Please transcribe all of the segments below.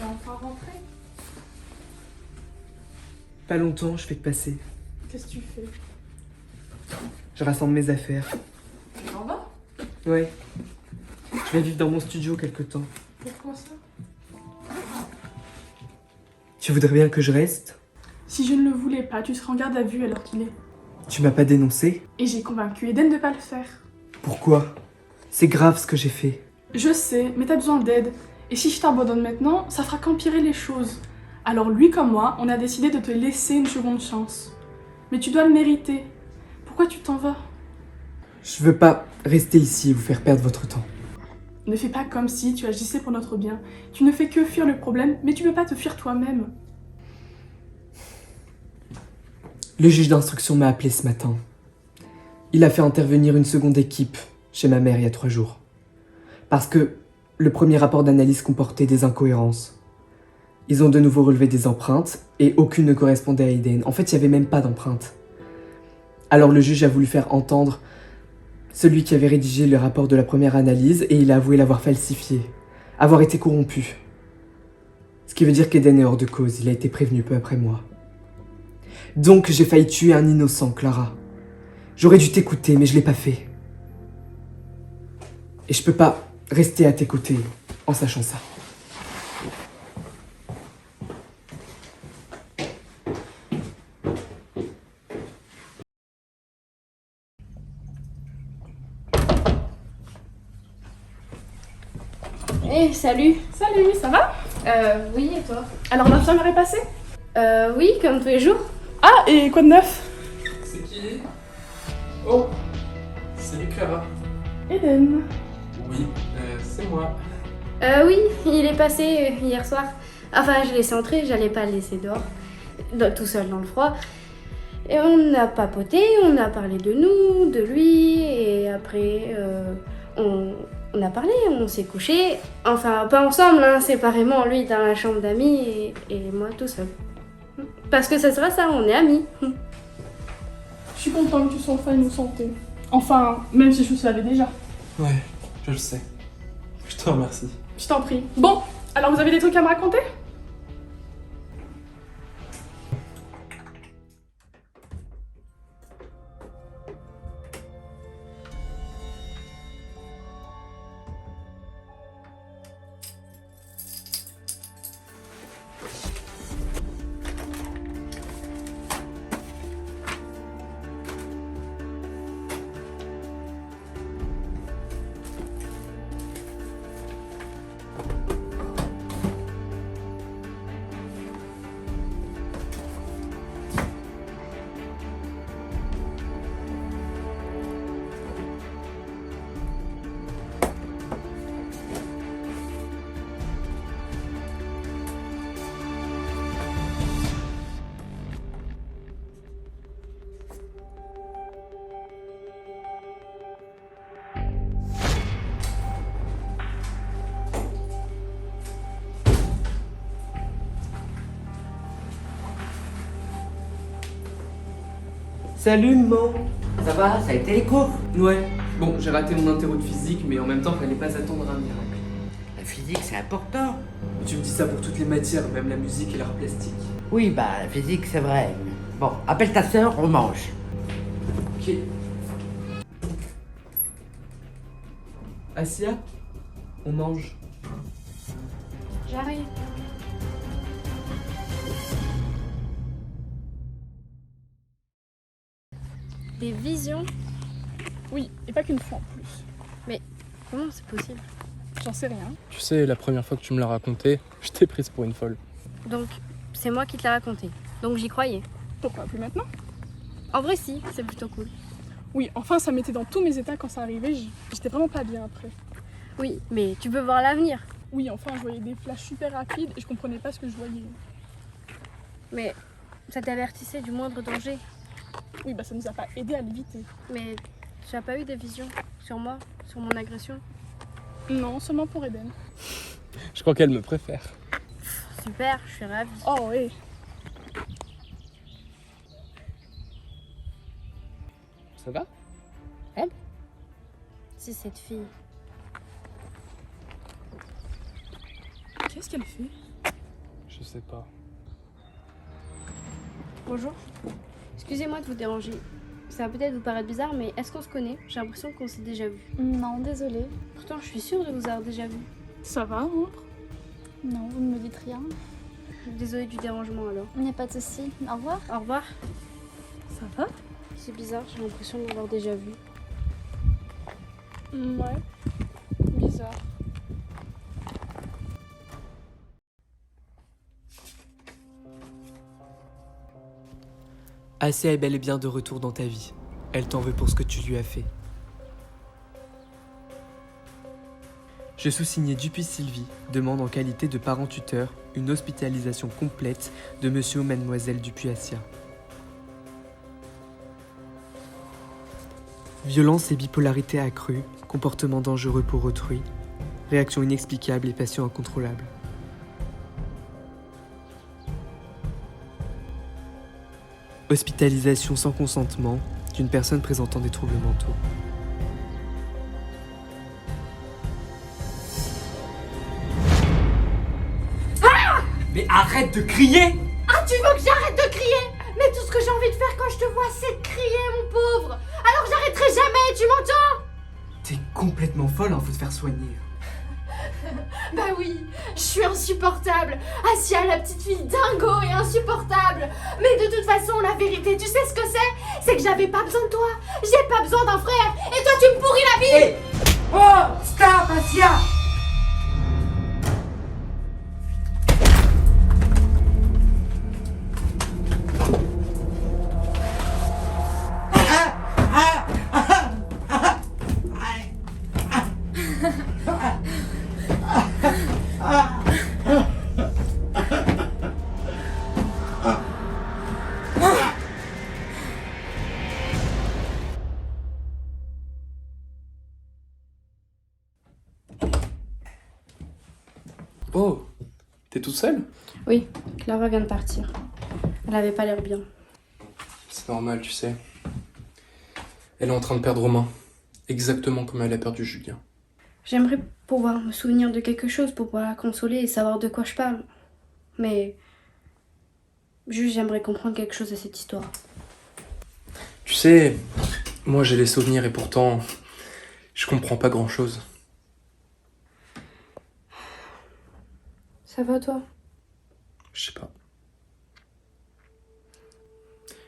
T'es enfin rentré? Pas longtemps, je fais que passer. Qu'est-ce que tu fais? Je rassemble mes affaires. Tu t'en vas? Ouais. Je vais vivre dans mon studio quelque temps. Pourquoi ça? Tu voudrais bien que je reste? Si je ne le voulais pas, tu serais en garde à vue alors qu'il est. Tu m'as pas dénoncé? Et j'ai convaincu Eden de pas le faire. Pourquoi? C'est grave ce que j'ai fait. Je sais, mais t'as besoin d'aide. Et si je t'abandonne maintenant, ça fera qu'empirer les choses. Alors lui comme moi, on a décidé de te laisser une seconde chance. Mais tu dois le mériter. Pourquoi tu t'en vas? Je veux pas rester ici et vous faire perdre votre temps. Ne fais pas comme si tu agissais pour notre bien. Tu ne fais que fuir le problème, mais tu peux pas te fuir toi-même. Le juge d'instruction m'a appelé ce matin. Il a fait intervenir une seconde équipe chez ma mère il y a 3 jours. Parce que le premier rapport d'analyse comportait des incohérences. Ils ont de nouveau relevé des empreintes et aucune ne correspondait à Eden. En fait, il n'y avait même pas d'empreinte. Alors le juge a voulu faire entendre celui qui avait rédigé le rapport de la première analyse et il a avoué l'avoir falsifié, avoir été corrompu. Ce qui veut dire qu'Eden est hors de cause, il a été prévenu peu après moi. Donc j'ai failli tuer un innocent, Clara. J'aurais dû t'écouter, mais je l'ai pas fait. Et je peux pas rester à tes côtés en sachant ça. Eh, salut. Salut, ça va? Oui, et toi? Alors l'infirmière est passée? Oui, comme tous les jours. Ah, et quoi de neuf? C'est qui? Oh, salut Clara. Eden. Oui, c'est moi. Oui, il est passé hier soir. Enfin, je l'ai laissé entrer, j'allais pas le laisser dehors, tout seul dans le froid. Et on a papoté, on a parlé de nous, de lui, et après, on a parlé, on s'est couché. Enfin, pas ensemble, hein, séparément, lui dans la chambre d'amis et moi tout seul. Parce que ça sera ça, on est amis. Je suis contente que tu sois enfin innocentée. Enfin, même si je le savais déjà. Ouais, je le sais. Je te remercie. Je t'en prie. Bon, alors vous avez des trucs à me raconter? Salut maman. Ça va, ça a été les cours? Ouais, bon, j'ai raté mon interro de physique, mais en même temps, fallait pas attendre un miracle. La physique, c'est important. Tu me dis ça pour toutes les matières, même la musique et l'art plastique. Oui, bah, la physique, c'est vrai. Bon, appelle ta sœur, on mange. Ok. Asia, on mange. J'arrive. Des visions? Oui, et pas qu'une fois en plus. Comment c'est possible? J'en sais rien. Tu sais, la première fois que tu me l'as raconté, je t'ai prise pour une folle. Donc, c'est moi qui te l'ai raconté. Donc j'y croyais. Pourquoi plus maintenant? En vrai, si, c'est plutôt cool. Oui, enfin ça mettait dans tous mes états quand ça arrivait, j'étais vraiment pas bien après. Oui, mais tu peux voir l'avenir. Oui, enfin je voyais des flashs super rapides et je comprenais pas ce que je voyais. Mais ça t'avertissait du moindre danger. Oui, bah ça nous a pas aidé à l'éviter. Mais tu n'as pas eu des visions sur moi, sur mon agression? Non, seulement pour Eden. Je crois qu'elle me préfère. Super, je suis ravie. Oh oui. Ça va? Si cette fille. Qu'est-ce qu'elle fait? Je sais pas. Bonjour. Excusez-moi de vous déranger. Ça va peut-être vous paraître bizarre, mais est-ce qu'on se connaît? J'ai l'impression qu'on s'est déjà vu. Non, désolée. Pourtant, je suis sûre de vous avoir déjà vu. Ça va, Ambre? Non, vous ne me dites rien. Désolée du dérangement alors. Il n'y a pas de souci. Au revoir. Au revoir. Ça va? C'est bizarre, j'ai l'impression de l'avoir déjà vu. Ouais. Bizarre. Assia est bel et bien de retour dans ta vie. Elle t'en veut pour ce que tu lui as fait. Je sous-signé Dupuis-Sylvie demande en qualité de parent-tuteur une hospitalisation complète de monsieur ou mademoiselle Dupuis-Assia. Violence et bipolarité accrue, comportement dangereux pour autrui, réaction inexplicable et passion incontrôlable. Hospitalisation sans consentement d'une personne présentant des troubles mentaux. Mais arrête de crier! Ah, tu veux que j'arrête de crier? Mais tout ce que j'ai envie de faire quand je te vois, c'est de crier, mon pauvre. Alors j'arrêterai jamais, tu m'entends? T'es complètement folle, hein, faut te faire soigner. Bah oui, je suis insupportable. Assia, la petite fille dingo et insupportable. Mais de toute façon, la vérité, tu sais ce que c'est? C'est que j'avais pas besoin de toi. J'ai pas besoin d'un frère. Et toi, tu me pourris la vie. Hé! Oh! Stop, Assia! Oh, t'es toute seule? Oui, Clara vient de partir. Elle avait pas l'air bien. C'est normal, tu sais. Elle est en train de perdre Romain. Exactement comme elle a perdu Julien. J'aimerais pouvoir me souvenir de quelque chose pour pouvoir la consoler et savoir de quoi je parle. Mais juste j'aimerais comprendre quelque chose à cette histoire. Tu sais, moi j'ai les souvenirs et pourtant, je comprends pas grand-chose. Ça va toi? Je sais pas.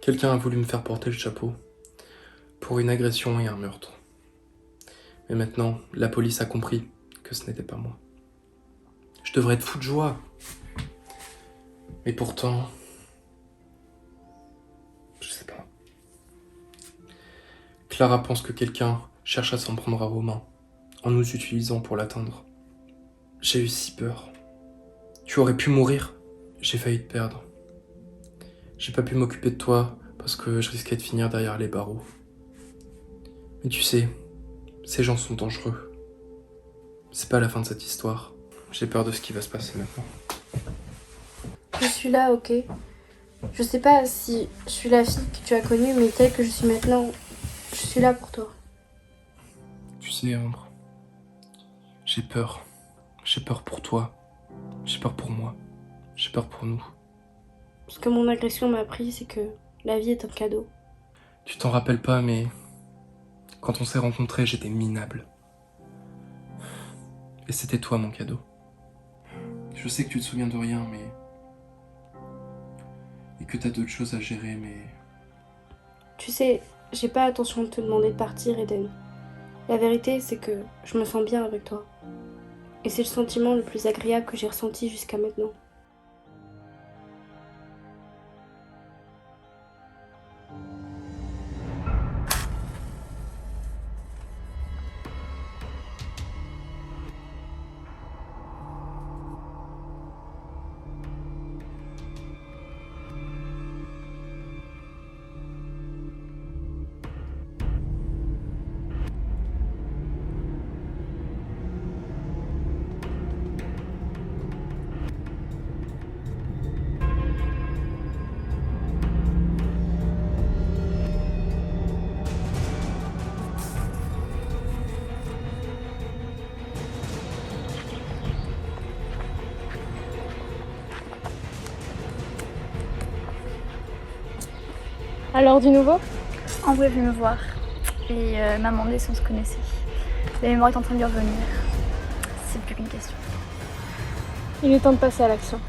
Quelqu'un a voulu me faire porter le chapeau pour une agression et un meurtre. Mais maintenant, la police a compris que ce n'était pas moi. Je devrais être fou de joie. Mais pourtant, je sais pas. Clara pense que quelqu'un cherche à s'en prendre à Romain en nous utilisant pour l'atteindre. J'ai eu si peur. Tu aurais pu mourir. J'ai failli te perdre. J'ai pas pu m'occuper de toi parce que je risquais de finir derrière les barreaux. Mais tu sais, ces gens sont dangereux. C'est pas la fin de cette histoire. J'ai peur de ce qui va se passer maintenant. Je suis là, ok. Je sais pas si je suis la fille que tu as connue, mais telle que je suis maintenant, je suis là pour toi. Tu sais, Ambre, j'ai peur. J'ai peur pour toi. J'ai peur pour moi. J'ai peur pour nous. Ce que mon agression m'a appris, c'est que la vie est un cadeau. Tu t'en rappelles pas, mais quand on s'est rencontrés, j'étais minable. Et c'était toi mon cadeau. Je sais que tu te souviens de rien, mais... Et que t'as d'autres choses à gérer, mais... Tu sais, j'ai pas l'intention de te demander de partir, Eden. La vérité, c'est que je me sens bien avec toi. Et c'est le sentiment le plus agréable que j'ai ressenti jusqu'à maintenant. Alors du nouveau? Ambre est venue me voir et m'a demandé si on se connaissait. La mémoire est en train de lui revenir. C'est plus qu'une question. Il est temps de passer à l'action.